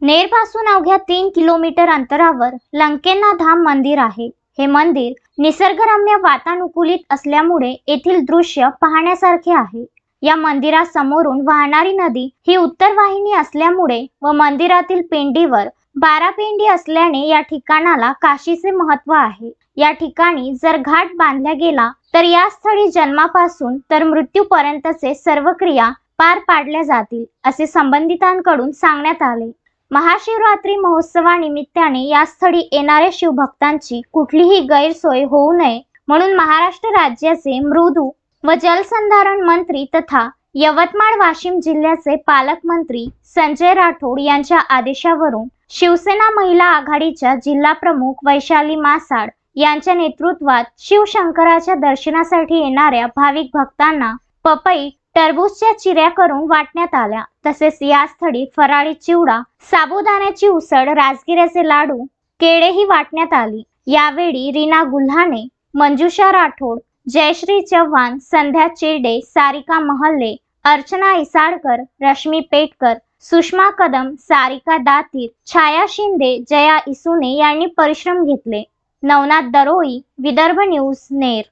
नेरपासून अवघ्या 3 किलोमीटर अंतरावर लंकेन्ना धाम मंदिर आहे। हे मंदिर निसर्गरम्य वातानुकूलित असल्यामुळे येथील दृश्य पाहण्यासारखे आहे। या मंदिरासमोरून वाहणारी नदी ही उत्तर वाहिनी असल्यामुळे व मंदिरातील पिंडीवर 12 पिंडी असल्याने या ठिकाणाला काशीचे महत्त्व आहे। या ठिकाणी जर घाट बांधला गेला तर या स्थळी जन्मापासून तर मृत्यूपर्यंतचे सर्व क्रिया पार पाडल्या जातील असे संबंधितांकडून सांगण्यात आले। महाशिवरात्री महोत्सवानिमित्ताने या स्थळी येणाऱ्या शिवभक्तांची कुठलीही गैरसोय होऊ नये म्हणून महाराष्ट्र राज्याचे मृदू व जलसंधारण मंत्री तथा यवतमाळ वाशिम जिल्ह्याचे पालकमंत्री संजय राठोड यांच्या आदेशावरून शिवसेना महिला आघाडीच्या जिल्हा प्रमुख वैशाली मासाड यांच्या नेतृत्वात शिवशंकराच्या दर्शनासाठी येणाऱ्या भाविक भक्तांना पपई टरबूजच्या चिऱ्या करून वाटण्यात आल्या। तसेच या स्थळी फराळी चिवडा, साबुदाण्याची उसळ, राजगिऱ्याचे लाडू, केळेही वाटण्यात आली। यावेळी रीना गुल्हाने, मंजुषा राठोड, जयश्री चव्हाण, संध्या चिरडे, सारिका महल्ले, अर्चना इसाळकर, रश्मी पेटकर, सुषमा कदम, सारिका दातीर, छाया शिंदे, जया इसुने यांनी परिश्रम घेतले। नवनाथ दरोई, विदर्भ न्यूज, नेर।